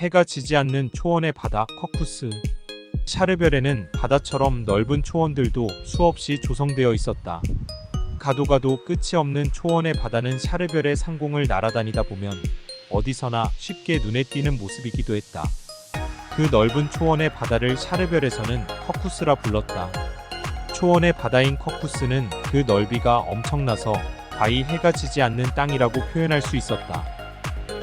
해가 지지 않는 초원의 바다 커쿠스. 샤르별에는 바다처럼 넓은 초원들도 수없이 조성되어 있었다. 가도 가도 끝이 없는 초원의 바다는 샤르별의 상공을 날아다니다 보면 어디서나 쉽게 눈에 띄는 모습이기도 했다. 그 넓은 초원의 바다를 샤르별에서는 커쿠스라 불렀다. 초원의 바다인 커쿠스는 그 넓이가 엄청나서 바위 해가 지지 않는 땅이라고 표현할 수 있었다.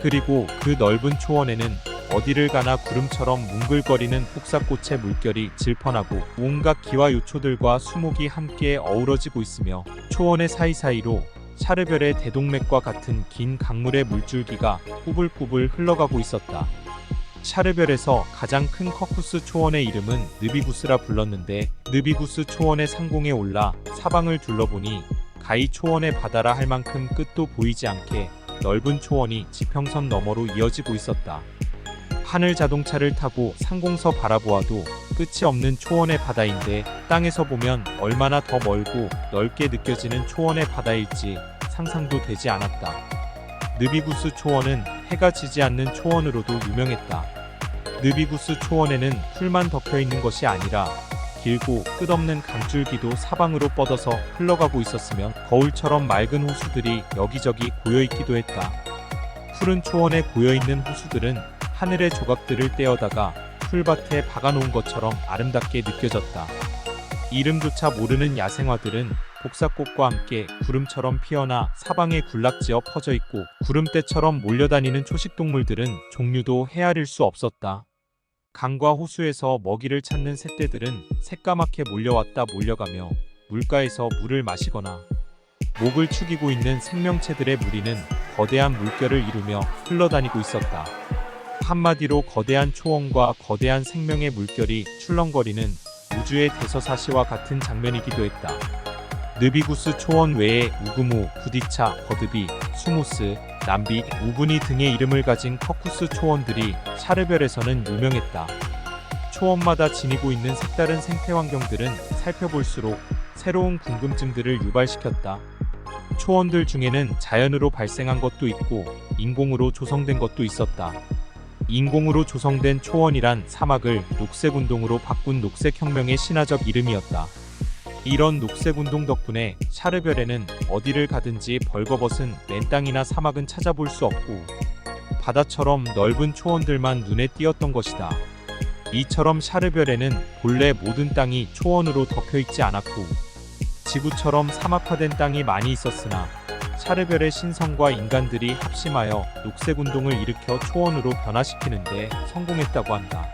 그리고 그 넓은 초원에는 어디를 가나 구름처럼 뭉글거리는 폭삭꽃의 물결이 질펀하고 온갖 기와 요초들과 수목이 함께 어우러지고 있으며 초원의 사이사이로 샤르별의 대동맥과 같은 긴 강물의 물줄기가 꾸불꾸불 흘러가고 있었다. 샤르별에서 가장 큰 커쿠스 초원의 이름은 느비구스라 불렀는데 느비구스 초원의 상공에 올라 사방을 둘러보니 가히 초원의 바다라 할 만큼 끝도 보이지 않게 넓은 초원이 지평선 너머로 이어지고 있었다. 하늘 자동차를 타고 상공서 바라보아도 끝이 없는 초원의 바다인데 땅에서 보면 얼마나 더 멀고 넓게 느껴지는 초원의 바다일지 상상도 되지 않았다. 느비구스 초원은 해가 지지 않는 초원으로도 유명했다. 느비구스 초원에는 풀만 덮여 있는 것이 아니라 길고 끝없는 강줄기도 사방으로 뻗어서 흘러가고 있었으며 거울처럼 맑은 호수들이 여기저기 고여있기도 했다. 푸른 초원에 고여있는 호수들은 하늘의 조각들을 떼어다가 풀밭에 박아놓은 것처럼 아름답게 느껴졌다. 이름조차 모르는 야생화들은 복사꽃과 함께 구름처럼 피어나 사방에 군락지어 퍼져있고 구름대처럼 몰려다니는 초식동물들은 종류도 헤아릴 수 없었다. 강과 호수에서 먹이를 찾는 새떼들은 새까맣게 몰려왔다 몰려가며 물가에서 물을 마시거나 목을 축이고 있는 생명체들의 무리는 거대한 물결을 이루며 흘러다니고 있었다. 한마디로 거대한 초원과 거대한 생명의 물결이 출렁거리는 우주의 대서사시와 같은 장면이기도 했다. 느비구스 초원 외에 우구무, 부디차, 버드비, 수모스, 남비, 우분이 등의 이름을 가진 커쿠스 초원들이 샤르별에서는 유명했다. 초원마다 지니고 있는 색다른 생태 환경들은 살펴볼수록 새로운 궁금증들을 유발시켰다. 초원들 중에는 자연으로 발생한 것도 있고 인공으로 조성된 것도 있었다. 인공으로 조성된 초원이란 사막을 녹색운동으로 바꾼 녹색혁명의 신화적 이름이었다. 이런 녹색운동 덕분에 샤르별에는 어디를 가든지 벌거벗은 맨땅이나 사막은 찾아볼 수 없고 바다처럼 넓은 초원들만 눈에 띄었던 것이다. 이처럼 샤르별에는 본래 모든 땅이 초원으로 덮여있지 않았고 지구처럼 사막화된 땅이 많이 있었으나 샤르별의 신성과 인간들이 합심하여 녹색운동을 일으켜 초원으로 변화시키는데 성공했다고 한다.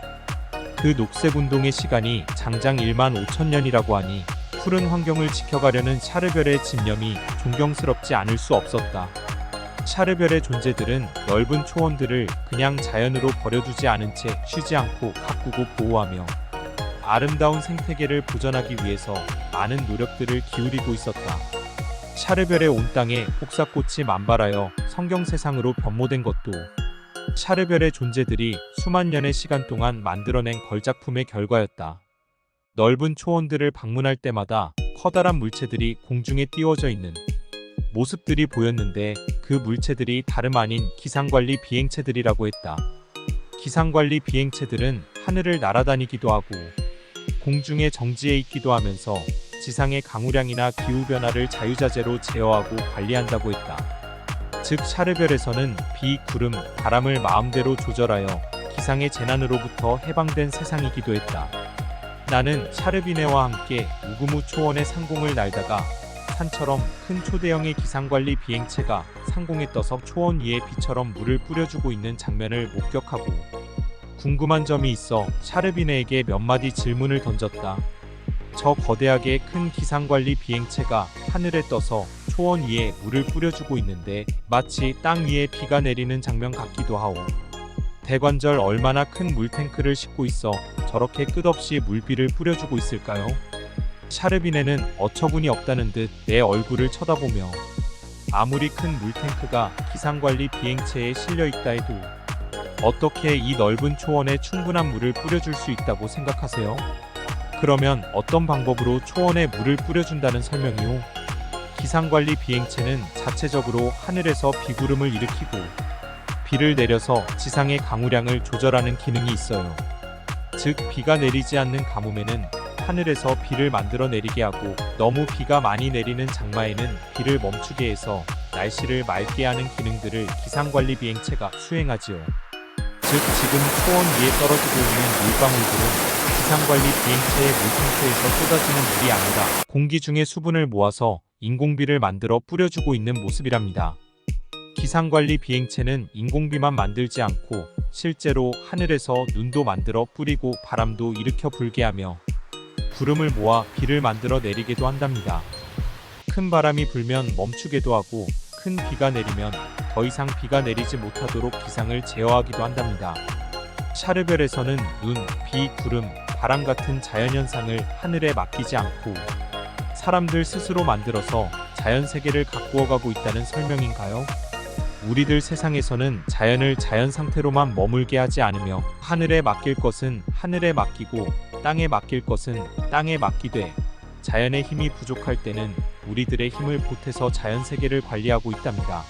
그 녹색운동의 시간이 장장 15,000년이라고 하니 푸른 환경을 지켜가려는 샤르별의 집념이 존경스럽지 않을 수 없었다. 샤르별의 존재들은 넓은 초원들을 그냥 자연으로 버려두지 않은 채 쉬지 않고 가꾸고 보호하며 아름다운 생태계를 보존하기 위해서 많은 노력들을 기울이고 있었다. 샤르별의 온 땅에 폭삭꽃이 만발하여 성경세상으로 변모된 것도 샤르별의 존재들이 수만 년의 시간 동안 만들어낸 걸작품의 결과였다. 넓은 초원들을 방문할 때마다 커다란 물체들이 공중에 띄워져 있는 모습들이 보였는데 그 물체들이 다름 아닌 기상관리 비행체들이라고 했다. 기상관리 비행체들은 하늘을 날아다니기도 하고 공중에 정지해 있기도 하면서 지상의 강우량이나 기후변화를 자유자재로 제어하고 관리한다고 했다. 즉 샤르별에서는 비, 구름, 바람을 마음대로 조절하여 기상의 재난으로부터 해방된 세상이기도 했다. 나는 샤르비네와 함께 우구무 초원의 상공을 날다가 산처럼 큰 초대형의 기상관리 비행체가 상공에 떠서 초원 위에 비처럼 물을 뿌려주고 있는 장면을 목격하고 궁금한 점이 있어 샤르비네에게 몇 마디 질문을 던졌다. 저 거대하게 큰 기상관리 비행체가 하늘에 떠서 초원 위에 물을 뿌려주고 있는데 마치 땅 위에 비가 내리는 장면 같기도 하오. 대관절 얼마나 큰 물탱크를 싣고 있어 저렇게 끝없이 물비를 뿌려주고 있을까요? 샤르비네는 어처구니 없다는 듯 내 얼굴을 쳐다보며 아무리 큰 물탱크가 기상관리 비행체에 실려있다 해도 어떻게 이 넓은 초원에 충분한 물을 뿌려줄 수 있다고 생각하세요? 그러면 어떤 방법으로 초원에 물을 뿌려준다는 설명이오? 기상관리 비행체는 자체적으로 하늘에서 비구름을 일으키고 비를 내려서 지상의 강우량을 조절하는 기능이 있어요. 즉, 비가 내리지 않는 가뭄에는 하늘에서 비를 만들어 내리게 하고, 너무 비가 많이 내리는 장마에는 비를 멈추게 해서 날씨를 맑게 하는 기능들을 기상관리 비행체가 수행하지요. 즉, 지금 초원 위에 떨어지고 있는 물방울들은 기상관리 비행체의 물통체에서 쏟아지는 물이 아니라 공기 중의 수분을 모아서 인공비를 만들어 뿌려주고 있는 모습이랍니다. 기상관리 비행체는 인공비만 만들지 않고 실제로 하늘에서 눈도 만들어 뿌리고 바람도 일으켜 불게 하며 구름을 모아 비를 만들어 내리게도 한답니다. 큰 바람이 불면 멈추게도 하고, 큰 비가 내리면 더 이상 비가 내리지 못하도록 기상을 제어하기도 한답니다. 샤르별에서는 눈, 비, 구름, 바람 같은 자연현상을 하늘에 맡기지 않고 사람들 스스로 만들어서 자연세계를 가꾸어가고 있다는 설명인가요? 우리들 세상에서는 자연을 자연 상태로만 머물게 하지 않으며 하늘에 맡길 것은 하늘에 맡기고 땅에 맡길 것은 땅에 맡기되, 자연의 힘이 부족할 때는 우리들의 힘을 보태서 자연세계를 관리하고 있답니다.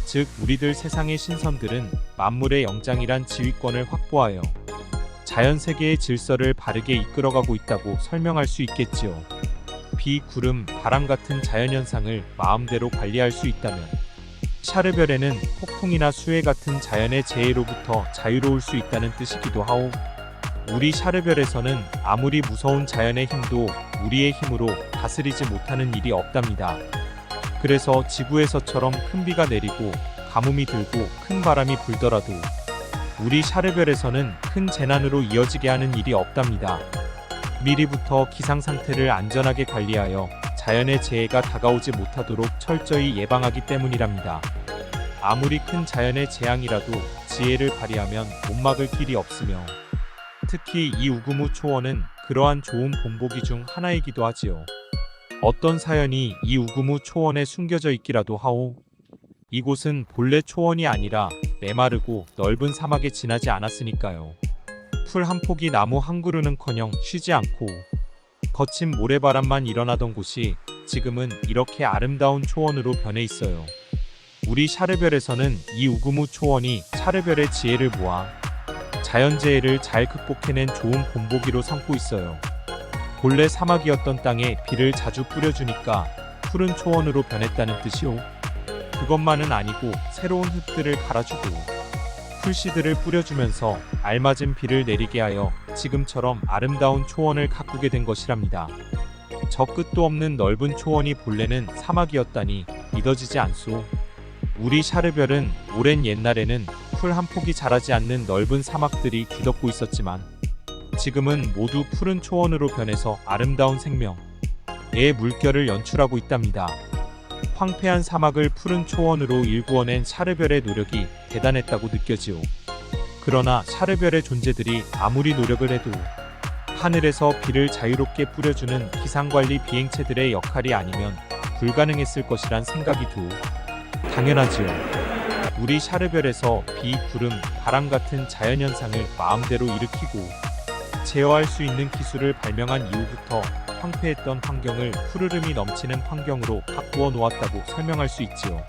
즉, 우리들 세상의 신선들은 만물의 영장이란 지휘권을 확보하여 자연세계의 질서를 바르게 이끌어가고 있다고 설명할 수 있겠지요. 비, 구름, 바람 같은 자연현상을 마음대로 관리할 수 있다면 샤르별에는 폭풍이나 수해 같은 자연의 재해로부터 자유로울 수 있다는 뜻이기도 하오. 우리 샤르별에서는 아무리 무서운 자연의 힘도 우리의 힘으로 다스리지 못하는 일이 없답니다. 그래서 지구에서처럼 큰 비가 내리고 가뭄이 들고 큰 바람이 불더라도 우리 샤르별에서는 큰 재난으로 이어지게 하는 일이 없답니다. 미리부터 기상 상태를 안전하게 관리하여 자연의 재해가 다가오지 못하도록 철저히 예방하기 때문이랍니다. 아무리 큰 자연의 재앙이라도 지혜를 발휘하면 못 막을 길이 없으며, 특히 이 우구무 초원은 그러한 좋은 본보기 중 하나이기도 하지요. 어떤 사연이 이 우구무 초원에 숨겨져 있기라도 하오. 이곳은 본래 초원이 아니라 메마르고 넓은 사막에 지나지 않았으니까요. 풀 한 폭이 나무 한 그루는커녕 쉬지 않고 거친 모래바람만 일어나던 곳이 지금은 이렇게 아름다운 초원으로 변해 있어요. 우리 샤르별에서는 이 우구무 초원이 샤르별의 지혜를 모아 자연재해를 잘 극복해낸 좋은 본보기로 삼고 있어요. 본래 사막이었던 땅에 비를 자주 뿌려주니까 푸른 초원으로 변했다는 뜻이오. 그것만은 아니고 새로운 흙들을 갈아주고 풀씨들을 뿌려주면서 알맞은 비를 내리게 하여 지금처럼 아름다운 초원을 가꾸게 된 것이랍니다. 저 끝도 없는 넓은 초원이 본래는 사막이었다니 믿어지지 않소. 우리 샤르별은 오랜 옛날에는 풀 한 폭이 자라지 않는 넓은 사막들이 뒤덮고 있었지만 지금은 모두 푸른 초원으로 변해서 아름다운 생명의 물결을 연출하고 있답니다. 황폐한 사막을 푸른 초원으로 일구어낸 샤르별의 노력이 대단했다고 느껴지오. 그러나 샤르별의 존재들이 아무리 노력을 해도 하늘에서 비를 자유롭게 뿌려주는 기상관리 비행체들의 역할이 아니면 불가능했을 것이란 생각이 드오. 당연하지요. 우리 샤르별에서 비, 구름, 바람 같은 자연현상을 마음대로 일으키고 제어할 수 있는 기술을 발명한 이후부터 황폐했던 환경을 푸르름이 넘치는 환경으로 바꾸어 놓았다고 설명할 수 있지요.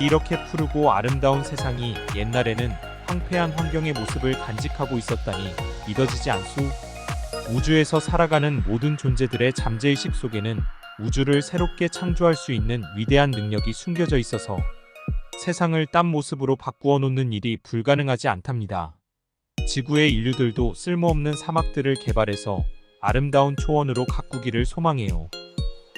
이렇게 푸르고 아름다운 세상이 옛날에는 황폐한 환경의 모습을 간직하고 있었다니 믿어지지 않소. 우주에서 살아가는 모든 존재들의 잠재의식 속에는 우주를 새롭게 창조할 수 있는 위대한 능력이 숨겨져 있어서 세상을 딴 모습으로 바꾸어 놓는 일이 불가능하지 않답니다. 지구의 인류들도 쓸모없는 사막들을 개발해서 아름다운 초원으로 가꾸기를 소망해요.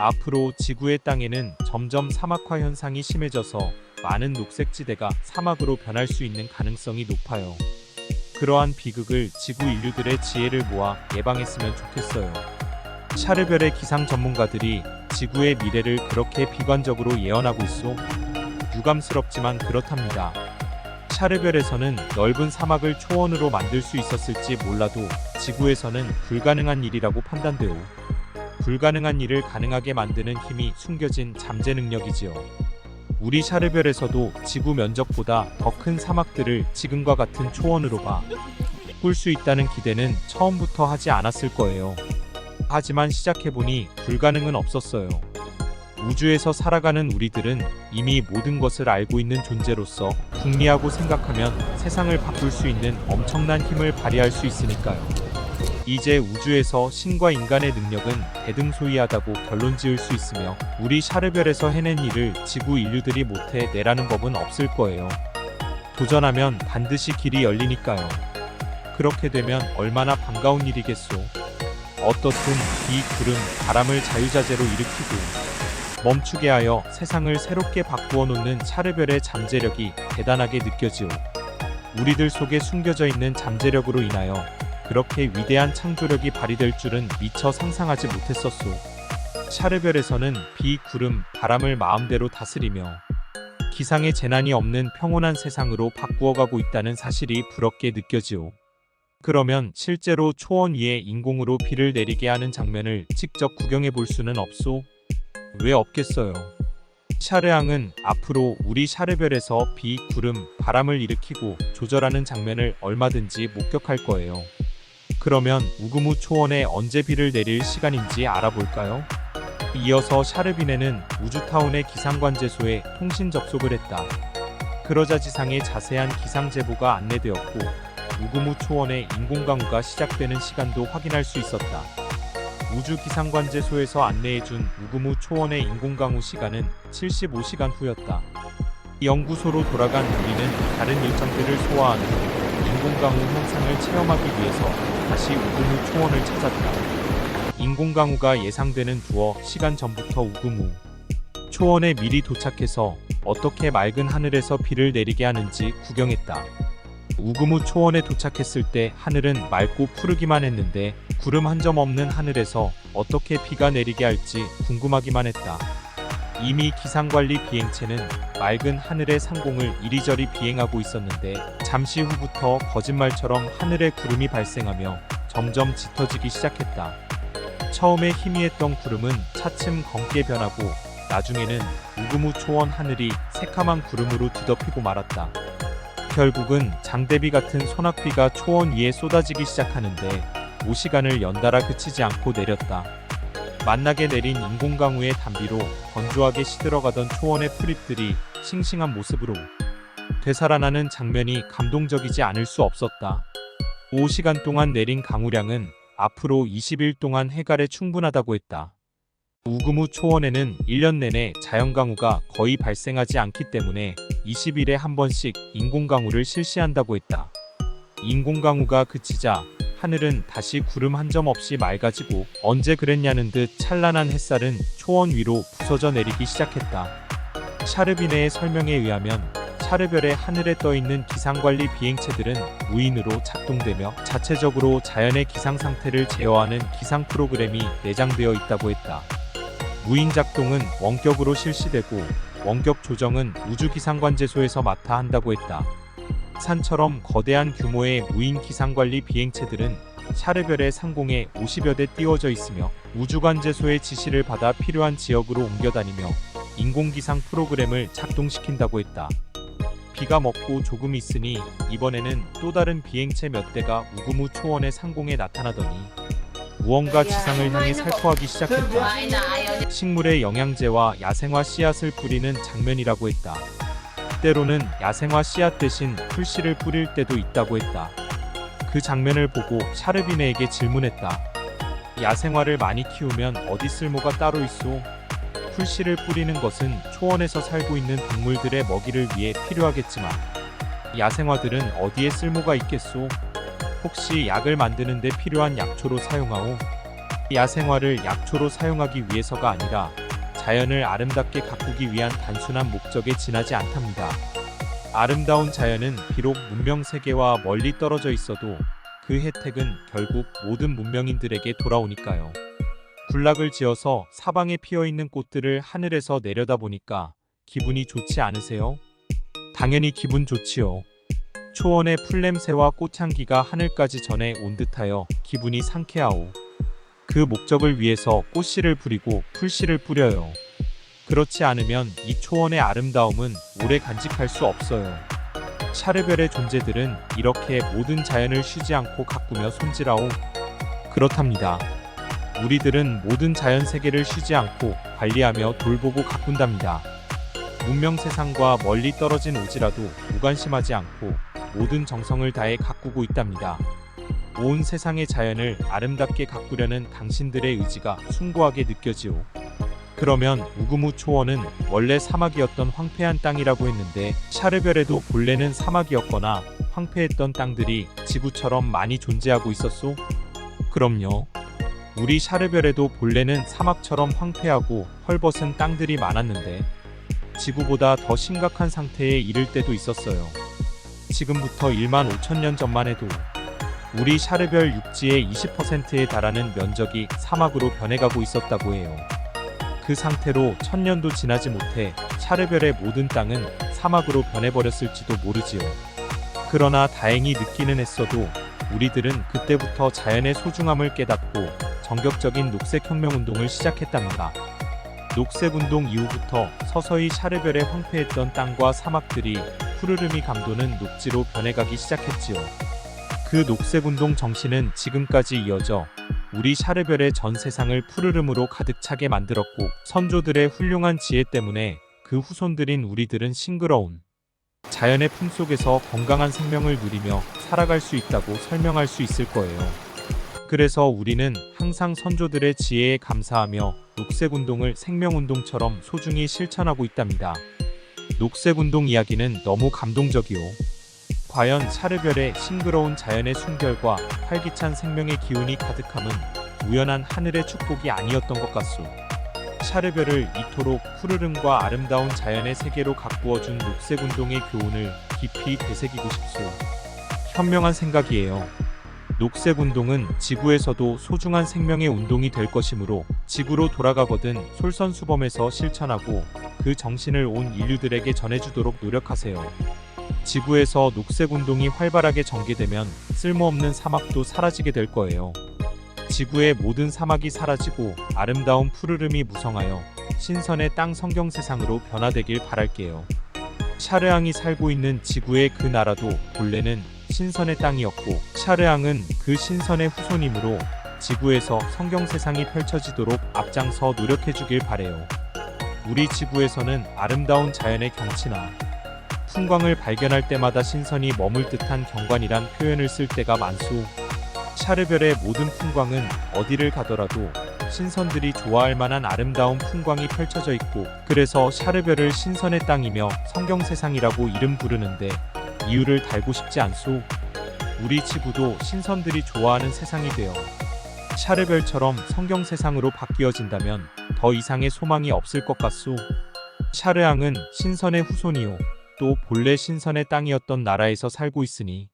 앞으로 지구의 땅에는 점점 사막화 현상이 심해져서 많은 녹색지대가 사막으로 변할 수 있는 가능성이 높아요. 그러한 비극을 지구 인류들의 지혜를 모아 예방했으면 좋겠어요. 샤르별의 기상 전문가들이 지구의 미래를 그렇게 비관적으로 예언하고 있어 유감스럽지만 그렇답니다. 샤르별에서는 넓은 사막을 초원으로 만들 수 있었을지 몰라도 지구에서는 불가능한 일이라고 판단되오. 불가능한 일을 가능하게 만드는 힘이 숨겨진 잠재 능력이지요. 우리 샤르별에서도 지구 면적보다 더 큰 사막들을 지금과 같은 초원으로 바꿀 수 있다는 기대는 처음부터 하지 않았을 거예요. 하지만 시작해보니 불가능은 없었어요. 우주에서 살아가는 우리들은 이미 모든 것을 알고 있는 존재로서 궁리하고 생각하면 세상을 바꿀 수 있는 엄청난 힘을 발휘할 수 있으니까요. 이제 우주에서 신과 인간의 능력은 대등소이하다고 결론 지을 수 있으며 우리 샤르별에서 해낸 일을 지구 인류들이 못해 내라는 법은 없을 거예요. 도전하면 반드시 길이 열리니까요. 그렇게 되면 얼마나 반가운 일이겠소. 어떻든 비, 구름, 바람을 자유자재로 일으키고 멈추게 하여 세상을 새롭게 바꾸어 놓는 샤르별의 잠재력이 대단하게 느껴지오. 우리들 속에 숨겨져 있는 잠재력으로 인하여 그렇게 위대한 창조력이 발휘될 줄은 미처 상상하지 못했었소. 샤르별에서는 비, 구름, 바람을 마음대로 다스리며 기상의 재난이 없는 평온한 세상으로 바꾸어가고 있다는 사실이 부럽게 느껴지오. 그러면 실제로 초원 위에 인공으로 비를 내리게 하는 장면을 직접 구경해 볼 수는 없소? 왜 없겠어요? 샤르앙은 앞으로 우리 샤르별에서 비, 구름, 바람을 일으키고 조절하는 장면을 얼마든지 목격할 거예요. 그러면 우그무 초원에 언제 비를 내릴 시간인지 알아볼까요? 이어서 샤르빈에는 우주타운의 기상관제소에 통신 접속을 했다. 그러자 지상에 자세한 기상 제보가 안내되었고 우그무 초원의 인공강우가 시작되는 시간도 확인할 수 있었다. 우주기상관제소에서 안내해준 우그무 초원의 인공강우 시간은 75시간 후였다. 연구소로 돌아간 우리는 다른 일정들을 소화하는 인공강우 현상을 체험하기 위해서 다시 우그무 초원을 찾았다. 인공강우가 예상되는 두어 시간 전부터 우그무 초원에 미리 도착해서 어떻게 맑은 하늘에서 비를 내리게 하는지 구경했다. 우그무 초원에 도착했을 때 하늘은 맑고 푸르기만 했는데 구름 한 점 없는 하늘에서 어떻게 비가 내리게 할지 궁금하기만 했다. 이미 기상관리 비행체는 맑은 하늘의 상공을 이리저리 비행하고 있었는데 잠시 후부터 거짓말처럼 하늘에 구름이 발생하며 점점 짙어지기 시작했다. 처음에 희미했던 구름은 차츰 검게 변하고 나중에는 우그무 초원 하늘이 새카만 구름으로 뒤덮이고 말았다. 결국은 장대비 같은 소낙비가 초원 위에 쏟아지기 시작하는데 5시간을 연달아 그치지 않고 내렸다. 만나게 내린 인공강우의 단비로 건조하게 시들어가던 초원의 풀잎들이 싱싱한 모습으로 되살아나는 장면이 감동적이지 않을 수 없었다. 5시간 동안 내린 강우량은 앞으로 20일 동안 해갈에 충분하다고 했다. 우그무 초원에는 1년 내내 자연강우가 거의 발생하지 않기 때문에 20일에 한 번씩 인공강우를 실시한다고 했다. 인공강우가 그치자 하늘은 다시 구름 한 점 없이 맑아지고 언제 그랬냐는 듯 찬란한 햇살은 초원 위로 부서져 내리기 시작했다. 샤르비네의 설명에 의하면 샤르별의 하늘에 떠있는 기상관리 비행체들은 무인으로 작동되며 자체적으로 자연의 기상 상태를 제어하는 기상 프로그램이 내장되어 있다고 했다. 무인 작동은 원격으로 실시되고 원격 조정은 우주기상관제소에서 맡아 한다고 했다. 산처럼 거대한 규모의 무인 기상관리 비행체들은 샤르별의 상공에 50여 대 띄워져 있으며 우주관제소의 지시를 받아 필요한 지역으로 옮겨다니며 인공기상 프로그램을 작동시킨다고 했다. 비가 먹고 조금 있으니 이번에는 또 다른 비행체 몇 대가 우그무 초원의 상공에 나타나더니 무언가 지상을 향해 살포하기 시작했다. 식물의 영양제와 야생화 씨앗을 뿌리는 장면이라고 했다. 때로는 야생화 씨앗 대신 풀씨를 뿌릴 때도 있다고 했다. 그 장면을 보고 샤르비네에게 질문했다. 야생화를 많이 키우면 어디 쓸모가 따로 있소? 풀씨를 뿌리는 것은 초원에서 살고 있는 동물들의 먹이를 위해 필요하겠지만 야생화들은 어디에 쓸모가 있겠소? 혹시 약을 만드는 데 필요한 약초로 사용하오? 야생화를 약초로 사용하기 위해서가 아니라 자연을 아름답게 가꾸기 위한 단순한 목적에 지나지 않답니다. 아름다운 자연은 비록 문명 세계와 멀리 떨어져 있어도 그 혜택은 결국 모든 문명인들에게 돌아오니까요. 군락을 지어서 사방에 피어있는 꽃들을 하늘에서 내려다보니까 기분이 좋지 않으세요? 당연히 기분 좋지요. 초원의 풀냄새와 꽃향기가 하늘까지 전해 온 듯하여 기분이 상쾌하오. 그 목적을 위해서 꽃씨를 뿌리고 풀씨를 뿌려요. 그렇지 않으면 이 초원의 아름다움은 오래 간직할 수 없어요. 샤르별의 존재들은 이렇게 모든 자연을 쉬지 않고 가꾸며 손질하오. 그렇답니다. 우리들은 모든 자연 세계를 쉬지 않고 관리하며 돌보고 가꾼답니다. 문명 세상과 멀리 떨어진 오지라도 무관심하지 않고 모든 정성을 다해 가꾸고 있답니다. 온 세상의 자연을 아름답게 가꾸려는 당신들의 의지가 숭고하게 느껴지오. 그러면 우그무 초원은 원래 사막이었던 황폐한 땅이라고 했는데 샤르별에도 본래는 사막이었거나 황폐했던 땅들이 지구처럼 많이 존재하고 있었소? 그럼요. 우리 샤르별에도 본래는 사막처럼 황폐하고 헐벗은 땅들이 많았는데 지구보다 더 심각한 상태에 이를 때도 있었어요. 지금부터 1만 5천 년 전만 해도 우리 샤르별 육지의 20%에 달하는 면적이 사막으로 변해가고 있었다고 해요. 그 상태로 1000년도 지나지 못해 샤르별의 모든 땅은 사막으로 변해버렸을지도 모르지요. 그러나 다행히 늦기는 했어도 우리들은 그때부터 자연의 소중함을 깨닫고 전격적인 녹색혁명운동을 시작했답니다. 녹색운동 이후부터 서서히 샤르별의 황폐했던 땅과 사막들이 푸르름이 감도는 녹지로 변해가기 시작했지요. 그 녹색운동 정신은 지금까지 이어져 우리 샤르별의 전 세상을 푸르름으로 가득 차게 만들었고 선조들의 훌륭한 지혜 때문에 그 후손들인 우리들은 싱그러운 자연의 품속에서 건강한 생명을 누리며 살아갈 수 있다고 설명할 수 있을 거예요. 그래서 우리는 항상 선조들의 지혜에 감사하며 녹색운동을 생명운동처럼 소중히 실천하고 있답니다. 녹색운동 이야기는 너무 감동적이오. 과연 샤르별의 싱그러운 자연의 순결과 활기찬 생명의 기운이 가득함은 우연한 하늘의 축복이 아니었던 것 같소. 샤르별을 이토록 푸르름과 아름다운 자연의 세계로 가꾸어준 녹색운동의 교훈을 깊이 되새기고 싶소. 현명한 생각이에요. 녹색운동은 지구에서도 소중한 생명의 운동이 될 것이므로 지구로 돌아가거든 솔선수범해서 실천하고 그 정신을 온 인류들에게 전해주도록 노력하세요. 지구에서 녹색운동이 활발하게 전개되면 쓸모없는 사막도 사라지게 될 거예요. 지구의 모든 사막이 사라지고 아름다운 푸르름이 무성하여 신선의 땅 성경 세상으로 변화되길 바랄게요. 샤르앙이 살고 있는 지구의 그 나라도 본래는 신선의 땅이었고 샤르앙은 그 신선의 후손이므로 지구에서 성경 세상이 펼쳐지도록 앞장서 노력해주길 바래요. 우리 지구에서는 아름다운 자연의 경치나 풍광을 발견할 때마다 신선이 머물 듯한 경관이란 표현을 쓸 때가 많소. 샤르별의 모든 풍광은 어디를 가더라도 신선들이 좋아할 만한 아름다운 풍광이 펼쳐져 있고 그래서 샤르별을 신선의 땅이며 성경 세상이라고 이름 부르는데 이유를 달고 싶지 않소. 우리 지구도 신선들이 좋아하는 세상이 되어 샤르별처럼 성경 세상으로 바뀌어진다면 더 이상의 소망이 없을 것 같소. 샤르앙은 신선의 후손이요. 또 본래 신선의 땅이었던 나라에서 살고 있으니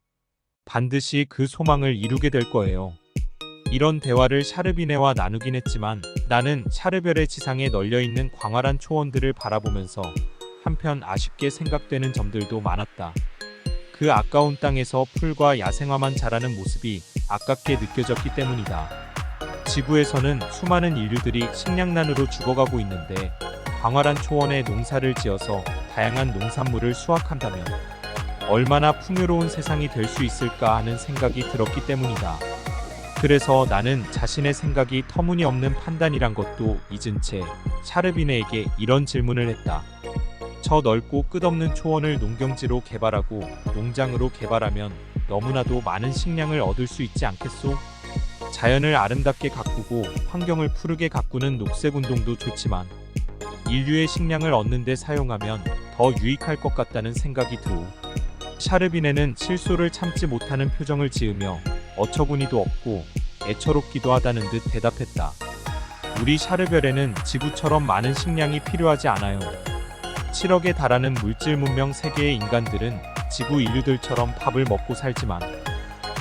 반드시 그 소망을 이루게 될 거예요. 이런 대화를 샤르비네와 나누긴 했지만 나는 샤르별의 지상에 널려있는 광활한 초원들을 바라보면서 한편 아쉽게 생각되는 점들도 많았다. 그 아까운 땅에서 풀과 야생화만 자라는 모습이 아깝게 느껴졌기 때문이다. 지구에서는 수많은 인류들이 식량난으로 죽어가고 있는데 광활한 초원에 농사를 지어서 다양한 농산물을 수확한다면 얼마나 풍요로운 세상이 될 수 있을까 하는 생각이 들었기 때문이다. 그래서 나는 자신의 생각이 터무니없는 판단이란 것도 잊은 채 샤르비네에게 이런 질문을 했다. 저 넓고 끝없는 초원을 농경지로 개발하고 농장으로 개발하면 너무나도 많은 식량을 얻을 수 있지 않겠소? 자연을 아름답게 가꾸고 환경을 푸르게 가꾸는 녹색운동도 좋지만 인류의 식량을 얻는 데 사용하면 더 유익할 것 같다는 생각이 들오. 샤르비네는 실소를 참지 못하는 표정을 지으며 어처구니도 없고 애처롭기도 하다는 듯 대답했다. 우리 샤르별에는 지구처럼 많은 식량이 필요하지 않아요. 7억에 달하는 물질 문명 세계의 인간들은 지구 인류들처럼 밥을 먹고 살지만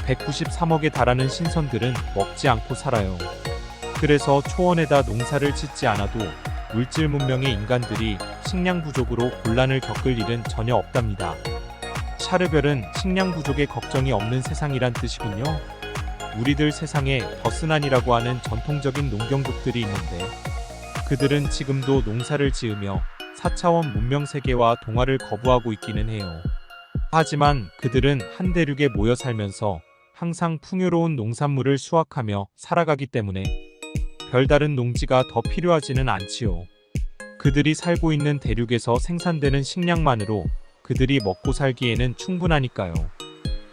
193억에 달하는 신선들은 먹지 않고 살아요. 그래서 초원에다 농사를 짓지 않아도 물질 문명의 인간들이 식량 부족으로 곤란을 겪을 일은 전혀 없답니다. 샤르별은 식량 부족에 걱정이 없는 세상이란 뜻이군요. 우리들 세상에 더스난이라고 하는 전통적인 농경국들이 있는데 그들은 지금도 농사를 지으며 4차원 문명 세계와 동화를 거부하고 있기는 해요. 하지만 그들은 한 대륙에 모여 살면서 항상 풍요로운 농산물을 수확하며 살아가기 때문에 별다른 농지가 더 필요하지는 않지요. 그들이 살고 있는 대륙에서 생산되는 식량만으로 그들이 먹고 살기에는 충분하니까요.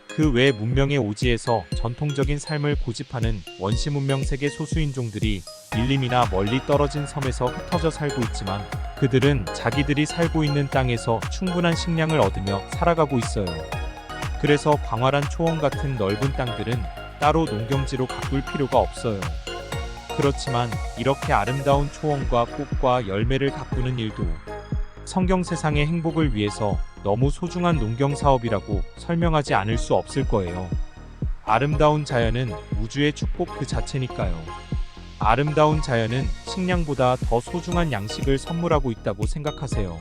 그 외 문명의 오지에서 전통적인 삶을 고집하는 원시 문명 세계 소수인종들이 밀림이나 멀리 떨어진 섬에서 흩어져 살고 있지만 그들은 자기들이 살고 있는 땅에서 충분한 식량을 얻으며 살아가고 있어요. 그래서 광활한 초원 같은 넓은 땅들은 따로 농경지로 가꿀 필요가 없어요. 그렇지만 이렇게 아름다운 초원과 꽃과 열매를 가꾸는 일도 성경 세상의 행복을 위해서 너무 소중한 농경 사업이라고 설명하지 않을 수 없을 거예요. 아름다운 자연은 우주의 축복 그 자체니까요. 아름다운 자연은 식량보다 더 소중한 양식을 선물하고 있다고 생각하세요.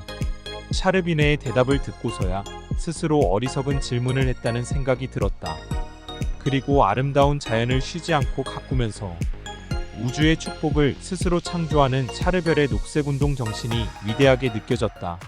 샤르비네의 대답을 듣고서야 스스로 어리석은 질문을 했다는 생각이 들었다. 그리고 아름다운 자연을 쉬지 않고 가꾸면서 우주의 축복을 스스로 창조하는 샤르별의 녹색운동 정신이 위대하게 느껴졌다.